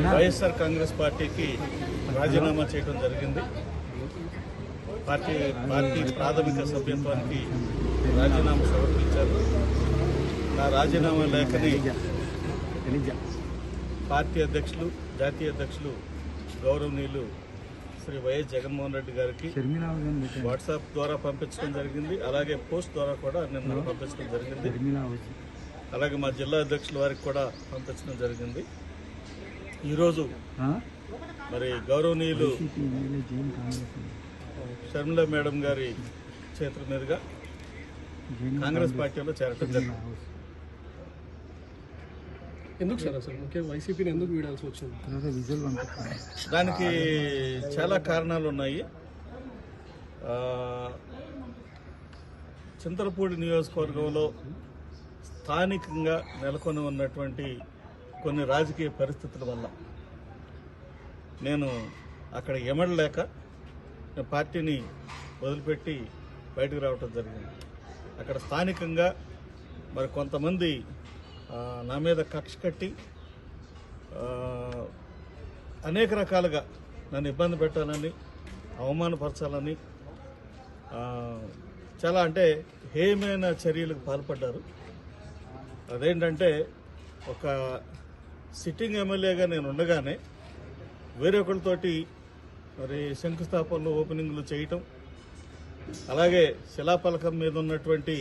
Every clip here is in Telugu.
వైఎస్ఆర్ కాంగ్రెస్ పార్టీకి రాజీనామా చేయడం జరిగింది. పార్టీ ప్రాథమిక సభ్యత్వానికి రాజీనామా సమర్పించారు. నా రాజీనామా లేఖని పార్టీ అధ్యక్షులు, జాతీయ అధ్యక్షులు గౌరవనీయులు శ్రీ వైఎస్ జగన్మోహన్ రెడ్డి గారికి వాట్సాప్ ద్వారా పంపించడం జరిగింది. అలాగే పోస్ట్ ద్వారా కూడా నిన్న పంపించడం జరిగింది. అలాగే మా జిల్లా అధ్యక్షుల వారికి కూడా పంపించడం జరిగింది. ఈరోజు మరి గౌరవనీయులు షర్మిల మేడం గారి చేతుల మీదుగా కాంగ్రెస్ పార్టీలో చేరటం జరిగింది. ఎందుకు సార్ అసలు ముఖ్యంగా వైసీపీని ఎందుకు వీడాల్సి వచ్చింది? దానికి చాలా కారణాలు ఉన్నాయి. చింతలపూడి నియోజకవర్గంలో స్థానికంగా నెలకొని ఉన్నటువంటి కొన్ని రాజకీయ పరిస్థితుల వల్ల నేను అక్కడ ఎమడలేక పార్టీని వదిలిపెట్టి బయటకు రావటం జరిగింది. అక్కడ స్థానికంగా మరి కొంతమంది నా మీద కక్ష కట్టి అనేక రకాలుగా నన్ను ఇబ్బంది పెట్టాలని, అవమానపరచాలని, చాలా అంటే హేయమైన చర్యలకు పాల్పడ్డారు. అదేంటంటే ఒక సిట్టింగ్ ఎమ్మెల్యేగా నేను ఉండగానే వేరొకరితోటి మరి శంకుస్థాపనలు, ఓపెనింగ్లు చేయటం, అలాగే శిలాఫలకం మీద ఉన్నటువంటి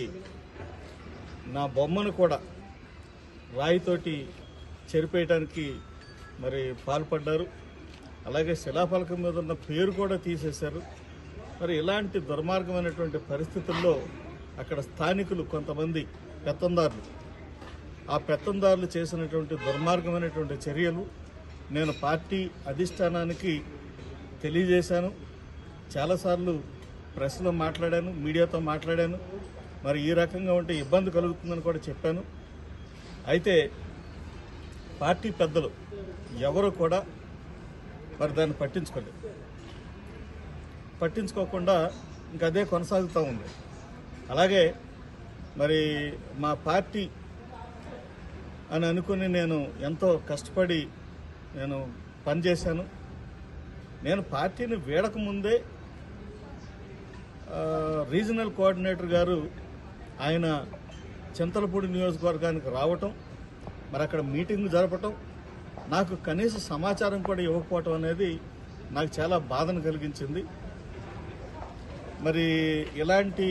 నా బొమ్మను కూడా రాయితోటి చెరిపేయడానికి మరి పాల్పడ్డారు. అలాగే శిలాఫలకం మీద ఉన్న పేరు కూడా తీసేశారు. మరి ఇలాంటి దుర్మార్గమైనటువంటి పరిస్థితుల్లో అక్కడ స్థానికులు కొంతమంది పెత్తందారులు, ఆ పెత్తందారులు చేసినటువంటి దుర్మార్గమైనటువంటి చర్యలు నేను పార్టీ అధిష్టానానికి తెలియజేశాను. చాలాసార్లు ప్రెస్లో మాట్లాడాను, మీడియాతో మాట్లాడాను. మరి ఈ రకంగా ఉంటే ఇబ్బంది కలుగుతుందని కూడా చెప్పాను. అయితే పార్టీ పెద్దలు ఎవరు కూడా మరి దాన్ని పట్టించుకోకుండా ఇంకా అదే కొనసాగుతూ ఉంది. అలాగే మరి మా పార్టీ అని అనుకుని నేను ఎంతో కష్టపడి నేను పనిచేశాను. నేను పార్టీని వీడకముందే రీజనల్ కోఆర్డినేటర్ గారు ఆయన చింతలపూడి నియోజకవర్గానికి రావటం, మరి అక్కడ మీటింగ్ జరపటం, నాకు కనీస సమాచారం కూడా ఇవ్వకపోవటం అనేది నాకు చాలా బాధను కలిగించింది. మరి ఇలాంటి